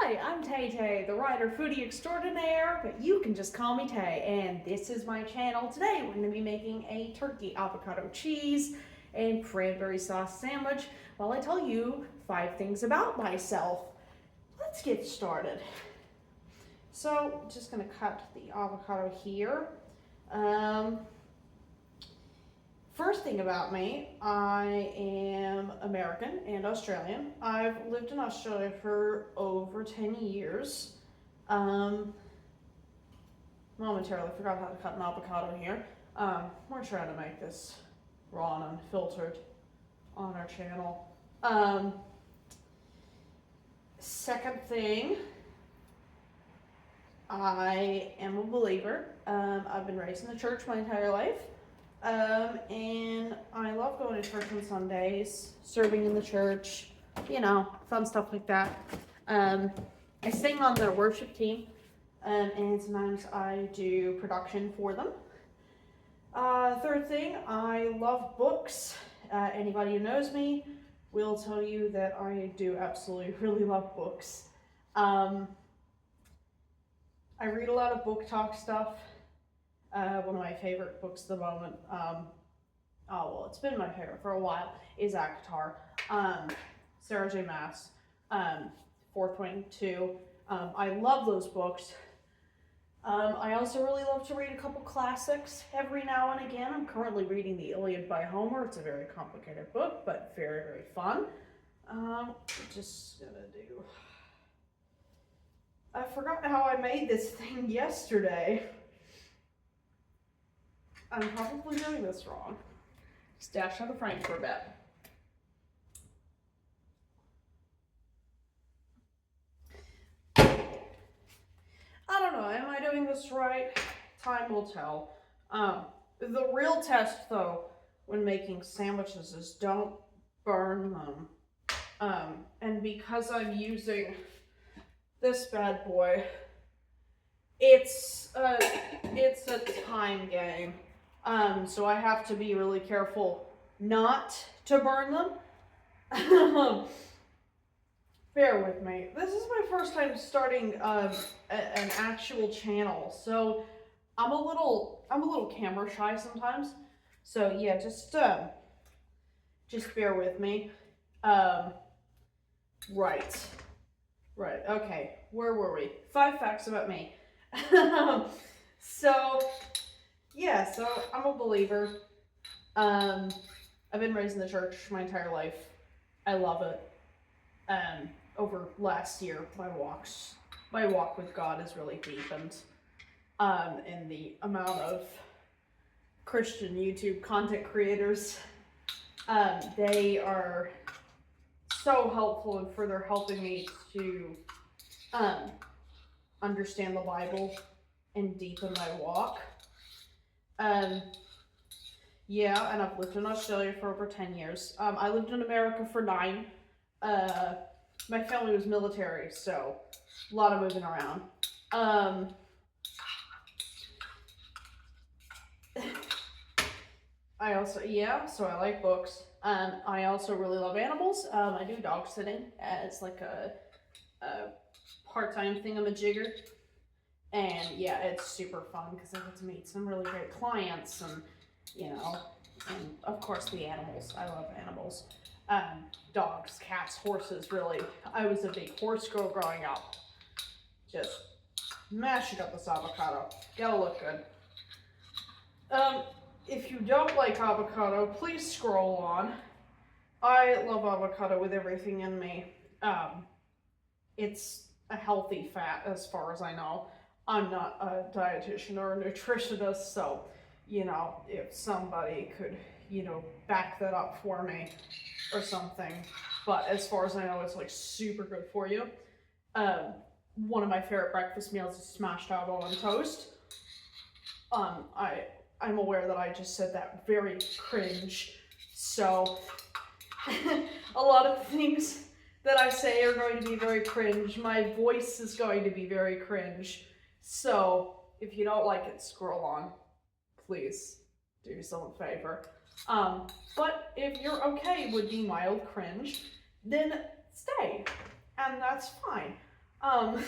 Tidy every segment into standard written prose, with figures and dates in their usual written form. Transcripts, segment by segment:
Hi, I'm TayTay, the writer foodie extraordinaire, but you can just call me Tay, and this is my channel. Today we're going to be making a turkey avocado cheese and cranberry sauce sandwich while I tell you 5 things about myself. Let's get started. So, just going to cut the avocado here. First thing about me, I am American and Australian. I've lived in Australia for over 10 years. Momentarily forgot how to cut an avocado here. We're trying to make this raw and unfiltered on our channel. Second thing, I am a believer. I've been raised in the church my entire life. And I love going to church on Sundays, serving in the church, you know, fun stuff like that. I sing on their worship team, and sometimes I do production for them. Third thing, I love books. Anybody who knows me will tell you that I do absolutely really love books. I read a lot of book talk stuff. One of my favorite books at the moment, it's been my favorite for a while, is ACOTAR, Sarah J. Maas, Fourth Wing 2. I love those books. I also really love to read a couple classics every now and again. I'm currently reading the Iliad by Homer. It's a very complicated book, but very, very fun. Just gonna do... I forgot how I made this thing yesterday. I'm probably doing this wrong. Stash out the frame for a bit. I don't know, am I doing this right? Time will tell. The real test, though, when making sandwiches is don't burn them. And because I'm using this bad boy, it's a time game. So I have to be really careful not to burn them. Bear with me. This is my first time starting an actual channel, so I'm a little camera shy sometimes. So yeah, just bear with me. Right. Okay. Where were we? 5 facts about me. So I'm a believer. I've been raised in the church my entire life. I love it. Over last year, my walk with God has really deepened. In the amount of Christian YouTube content creators, they are so helpful in further helping me to understand the Bible and deepen my walk. Yeah, and I've lived in Australia for over 10 years. I lived in America for 9. My family was military, so a lot of moving around. So I like books. I also really love animals. I do dog sitting as like a part-time thingamajigger. And yeah, it's super fun because I get to meet some really great clients and, you know, and of course the animals. I love animals. Dogs, cats, horses, really. I was a big horse girl growing up. Just mashing up this avocado. Gotta look good. If you don't like avocado, please scroll on. I love avocado with everything in me. It's a healthy fat as far as I know. I'm not a dietitian or a nutritionist, so, you know, if somebody could, you know, back that up for me or something. But as far as I know, it's like super good for you. One of my favorite breakfast meals is smashed almond toast. I'm aware that I just said that very cringe, so a lot of things that I say are going to be very cringe. My voice is going to be very cringe. So if you don't like it, scroll on. Please do yourself a favor. But if you're okay with the mild cringe, then stay. And that's fine. You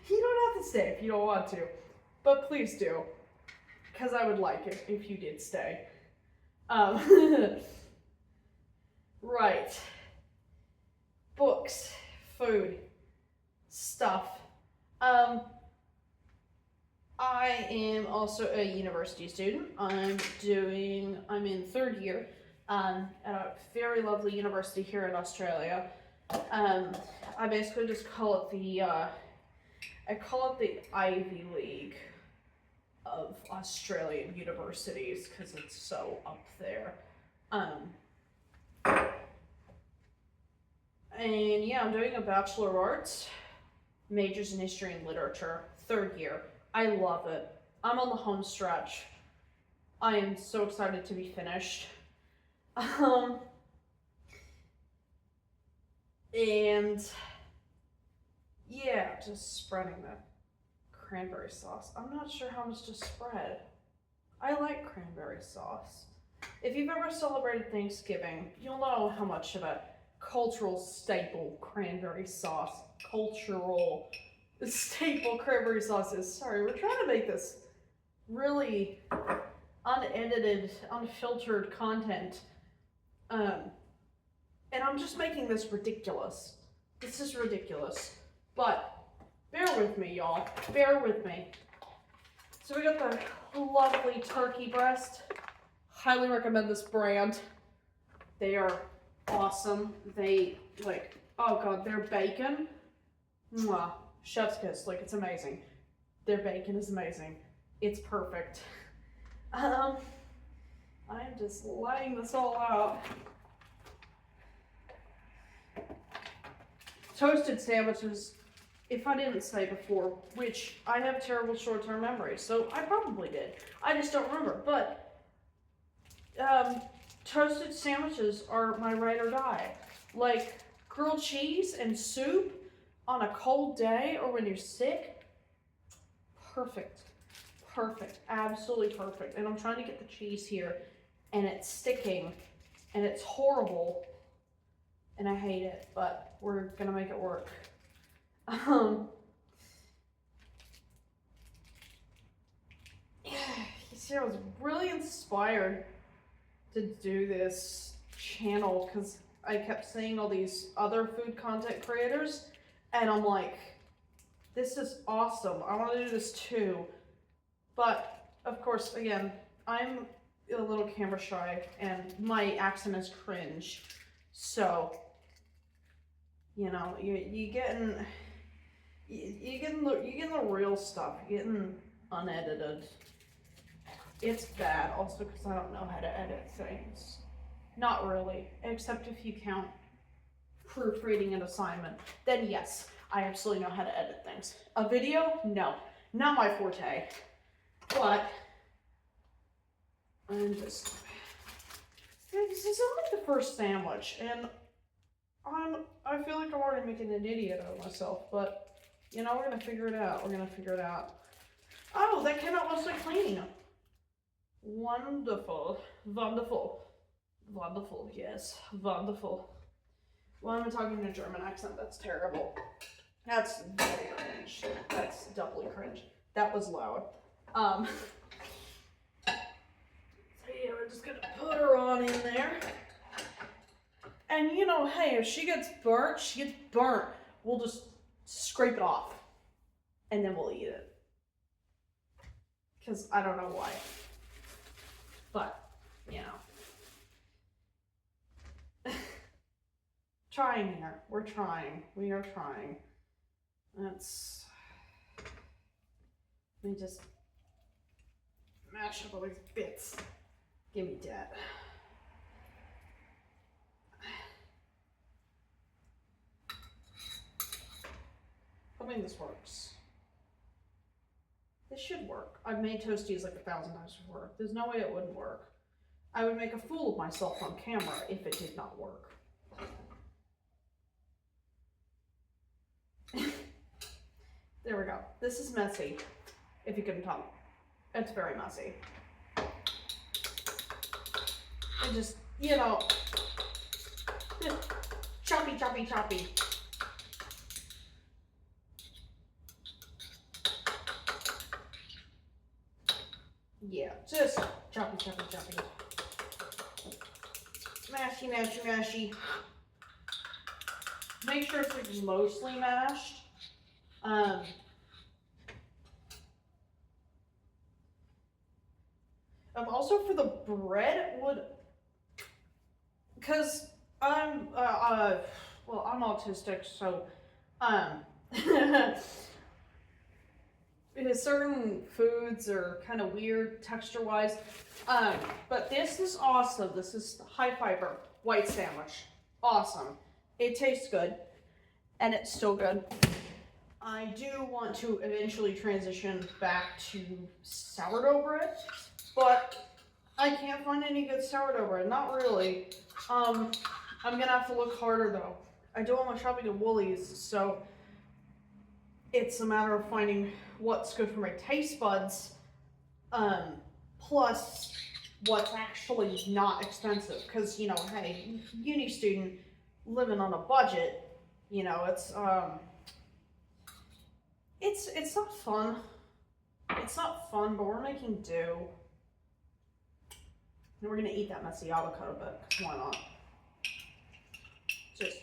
don't have to stay if you don't want to, but please do, because I would like it if you did stay. Right. Books, food, stuff. I am also a university student. I'm in third year at a very lovely university here in Australia. I basically just call it the Ivy League of Australian universities because it's so up there. And yeah, I'm doing a Bachelor of Arts, majors in history and literature, third year. I love it. I'm on the home stretch. I am so excited to be finished. And yeah, just spreading the cranberry sauce. I'm not sure how much to spread. I like cranberry sauce. If you've ever celebrated Thanksgiving, you'll know how much of a cultural staple cranberry sauce is. Sorry, we're trying to make this really unedited, unfiltered content. And I'm just making this ridiculous. This is ridiculous. But bear with me, y'all. Bear with me. So we got the lovely turkey breast. Highly recommend this brand. They are awesome. They oh god, their bacon. Mwah. Chef's kiss. It's amazing. Their bacon is amazing. It's perfect. I'm just laying this all out. Toasted sandwiches, if I didn't say before, which I have terrible short-term memory, so I probably did. I just don't remember, but toasted sandwiches are my ride or die. Like grilled cheese and soup on a cold day or when you're sick, perfect. Perfect, absolutely perfect. And I'm trying to get the cheese here and it's sticking and it's horrible and I hate it, but we're gonna make it work. You see, I was really inspired to do this channel because I kept seeing all these other food content creators and I'm like, this is awesome. I want to do this too. But of course, again, I'm a little camera shy and my accent is cringe. So, you know, you're getting the real stuff. You're getting unedited. It's bad also because I don't know how to edit things. Not really, except if you count proofreading an assignment. Then yes, I absolutely know how to edit things. A video? No, not my forte. But I'm just, this is only the first sandwich, and I feel like I'm already making an idiot of myself, but you know, we're gonna figure it out. We're gonna figure it out. Oh, that came out mostly clean. Wonderful, wonderful, wonderful. Yes, wonderful. Why am I talking in a German accent? That's terrible. That's very cringe. That's doubly cringe. That was loud. So yeah, we're just gonna put her on in there. And you know, hey, if she gets burnt, she gets burnt. We'll just scrape it off. And then we'll eat it. Because I don't know why. But, you know. Trying here. We're trying. We are trying. Let me just mash up all these bits. Give me that. Hoping this works. This should work. I've made toasties like 1,000 times before. There's no way it wouldn't work. I would make a fool of myself on camera if it did not work. There we go. This is messy, if you couldn't tell. It's very messy. And just, you know, just choppy, choppy, choppy. Yeah, just choppy, choppy, choppy. Mashy, mashy, mashy. Make sure it's like mostly mashed. Also for the bread would, because I'm well, I'm autistic, so because certain foods are kind of weird texture wise. But this is awesome. This is high fiber white sandwich. Awesome. It tastes good, and it's still good. I do want to eventually transition back to sourdough bread, but I can't find any good sourdough bread. Not really. I'm gonna have to look harder though. I do all my shopping at Woolies, so it's a matter of finding what's good for my taste buds, plus what's actually not expensive. Because, you know, hey, uni student living on a budget, you know, it's not fun. It's not fun, but we're making do. And we're gonna eat that messy avocado bit, because why not? Just,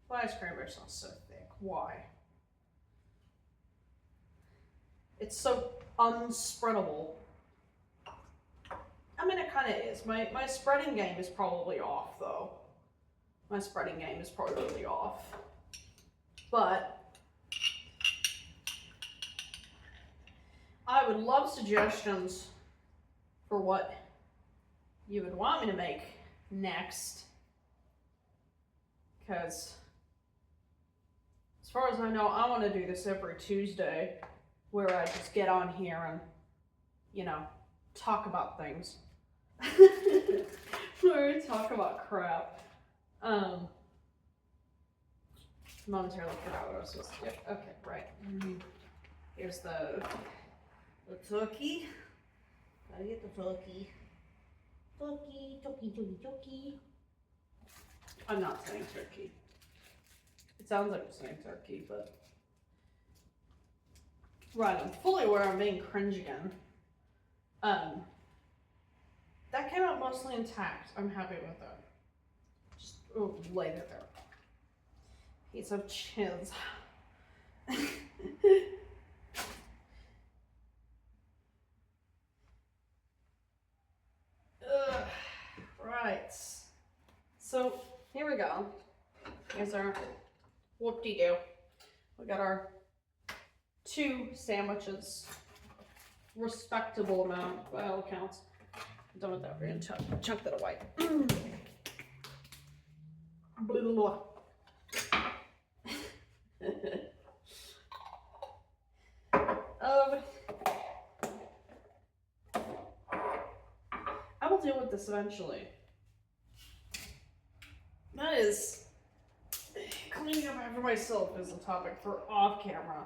why is cranberry sauce so thick? Why? It's so unspreadable. I mean, it kind of is. My spreading game is probably off, though. My spreading game is probably off. But I would love suggestions for what you would want me to make next. Because as far as I know, I want to do this every Tuesday, where I just get on here and, you know, talk about things. Where we talk about crap. Momentarily forgot what I was supposed to do. Okay, right. Here's the turkey. Gotta get the turkey. Turkey. I'm not saying turkey. It sounds like I'm saying turkey, but right, I'm fully aware I'm being cringe again. That came out mostly intact. I'm happy with that. Just lay it there. Piece of cheese. Right. So here we go. Here's our whoop-de-doo. We got our 2 sandwiches. Respectable amount by all accounts. Done with that. We're gonna chunk that away. I will deal with this eventually. That is, cleaning up after myself is a topic for off camera.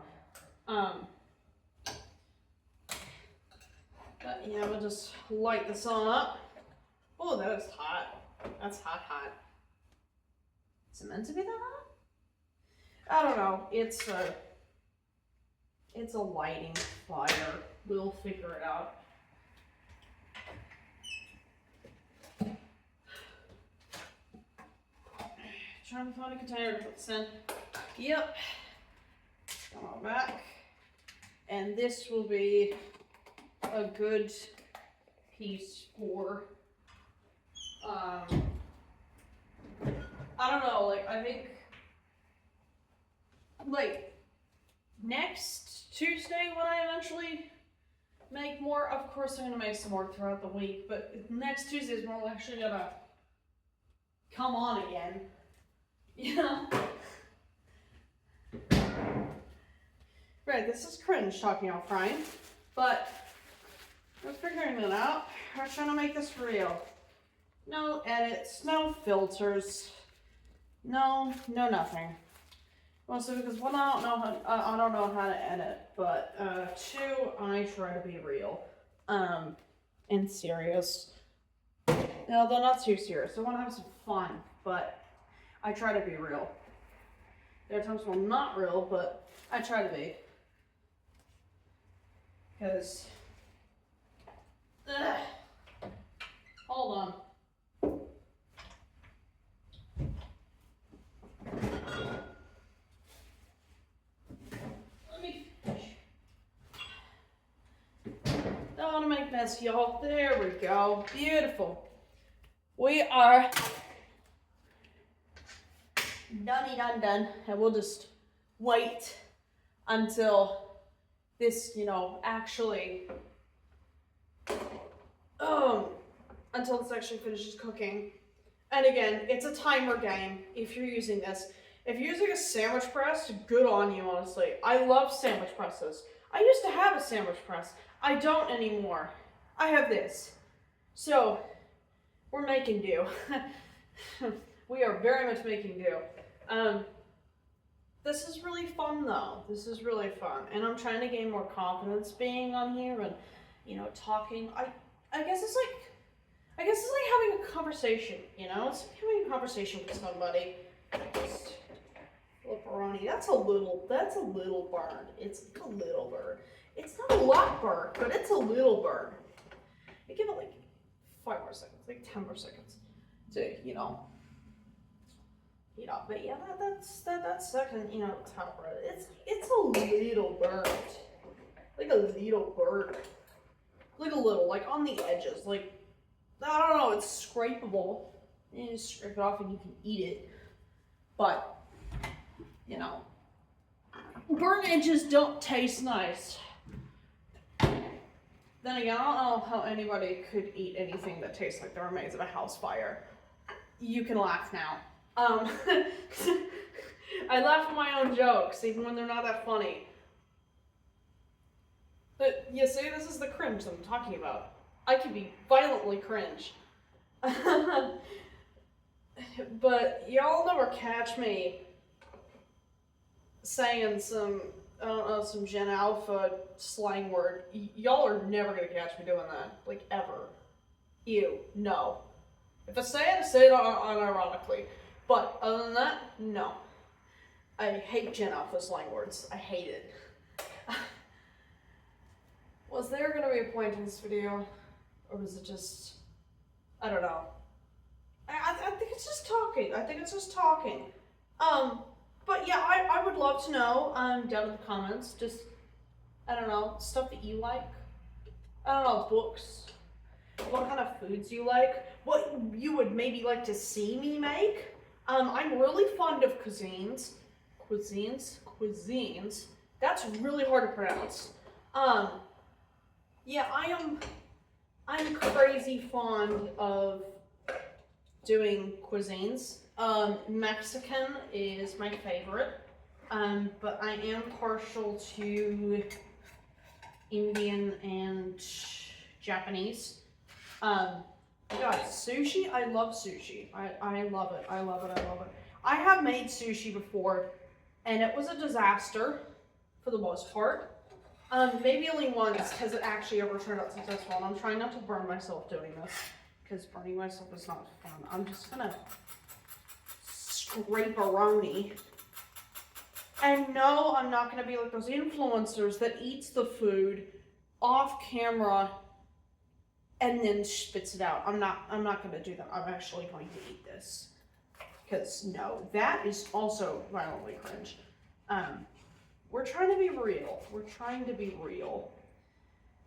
But yeah, we'll just light this on up. Oh, that is hot. That's hot. Is it meant to be that hot? I don't know. It's a lighting fire. We'll figure it out. Trying to find a container to put this in. Yep. Come on back. And this will be a good piece for, I don't know, like, I think, like, next Tuesday when I eventually make more, of course I'm going to make some more throughout the week, but next Tuesday is when I'm actually going to come on again, you know? Right, this is cringe talking about frying, but we're figuring it out. We're trying to make this real. No edits, no filters, no nothing. Mostly because 1, I don't know how to edit, but 2, I try to be real, and serious. No, they're not too serious. I want to have some fun, but I try to be real. There are times when I'm not real, but I try to be. because, hold on. Let me finish. Don't want to make mess, y'all. There we go. Beautiful. We are done, and we'll just wait until this, actually, until this actually finishes cooking. And again, it's a timer game if you're using this. If you're using a sandwich press, good on you, honestly. I love sandwich presses. I used to have a sandwich press. I don't anymore. I have this. So, we're making do. We are very much making do. This is really fun though. This is really fun. And I'm trying to gain more confidence being on here and, talking. I guess it's like having a conversation, It's like having a conversation with somebody. Pepperoni. That's a little bird. It's a little bird. It's not a lot bird, but it's a little bird. I give it like 5 more seconds, like 10 more seconds to, but yeah, that's second, top right. It's a little bird. Like a little bird. Like a little, like on the edges, like, I don't know, it's scrapeable. You just scrape it off and you can eat it. But, burnt edges don't taste nice. Then again, I don't know how anybody could eat anything that tastes like the remains of a house fire. You can laugh now. I laugh at my own jokes, even when they're not that funny. But you see, this is the cringe that I'm talking about. I can be violently cringe. But y'all never catch me saying some Gen Alpha slang word. Y'all are never gonna catch me doing that. Like, ever. Ew. No. If I say it unironically. But other than that, no. I hate Gen Alpha slang words. I hate it. Was there gonna be a point in this video? Or was it just, I don't know. I think it's just talking. But yeah, I would love to know down in the comments, just, I don't know, stuff that you like. I don't know, books. What kind of foods you like. What you would maybe like to see me make. I'm really fond of cuisines. Cuisines. That's really hard to pronounce. Yeah, I'm crazy fond of doing cuisines. Mexican is my favorite, but I am partial to Indian and Japanese. God, sushi, I love sushi. I love it. I have made sushi before, and it was a disaster for the most part. Maybe only once has it actually ever turned out successful, and I'm trying not to burn myself doing this, because burning myself is not fun. I'm just gonna scrape-a-roni. And no, I'm not gonna be like those influencers that eats the food off camera and then spits it out. I'm not gonna do that. I'm actually going to eat this. Because no, that is also violently cringe. We're trying to be real.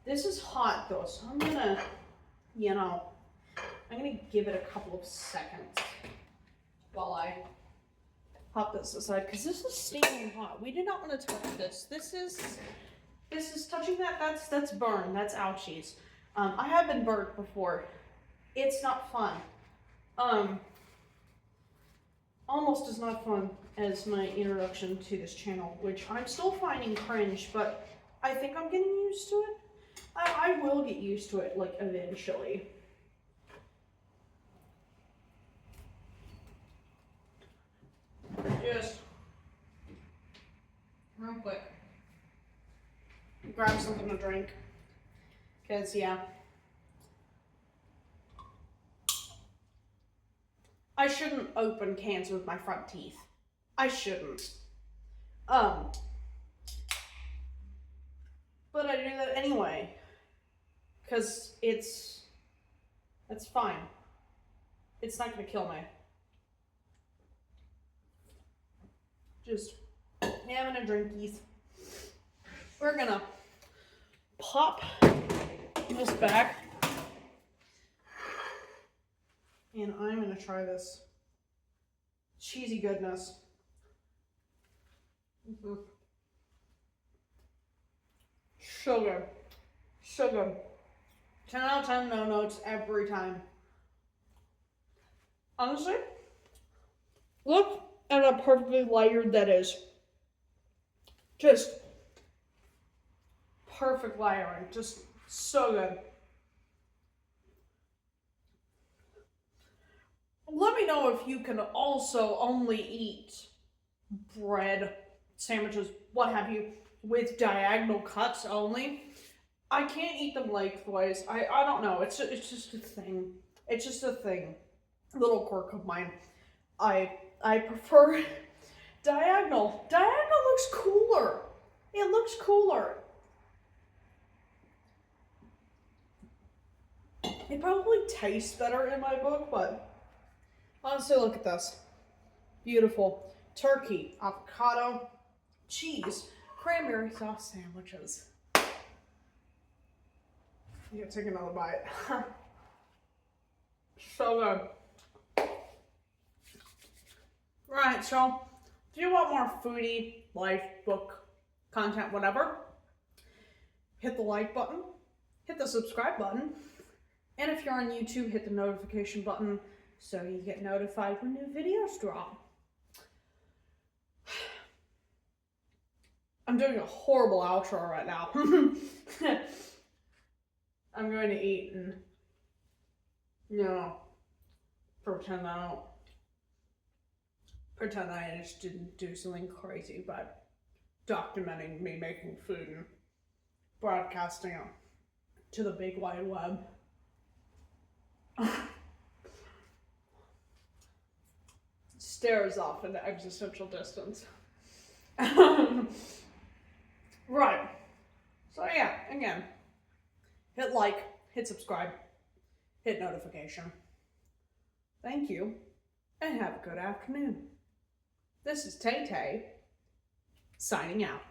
This is hot though, so I'm gonna, I'm gonna give it a couple of seconds while I pop this aside, because this is steaming hot. We do not want to touch this. This is touching that. That's burn. That's ouchies. I have been burnt before. It's not fun. Almost as not fun as my introduction to this channel, which I'm still finding cringe, but I think I'm getting used to it. I will get used to it, like, eventually. Just real quick, grab something to drink, because yeah, I shouldn't open cans with my front teeth. I shouldn't. But I do that anyway. Because it's fine. It's not going to kill me. Just having a drinkies. We're going to pop this back. And I'm going to try this cheesy goodness. So good. So good. 10 out of 10 no notes every time. Honestly, look at how perfectly layered that is. Just perfect layering. Just so good. Let me know if you can also only eat bread, sandwiches, what have you, with diagonal cuts only. I can't eat them lengthwise. I don't know. It's just a thing. It's just a thing. Little quirk of mine. I prefer diagonal. Diagonal looks cooler. It looks cooler. It probably tastes better in my book, but honestly, look at this. Beautiful. Turkey, avocado, cheese, cranberry sauce sandwiches. You gotta take another bite. So good. Right, so if you want more foodie, life, book, content, whatever, hit the like button, hit the subscribe button, and if you're on YouTube, hit the notification button so you get notified when new videos drop. I'm doing a horrible outro right now. I'm going to eat and, pretend I just didn't do something crazy, but documenting me making food and broadcasting it to the big wide web. Stares off into existential distance. Right. So yeah, again, hit like, hit subscribe, hit notification. Thank you, and have a good afternoon. This is TayTay, signing out.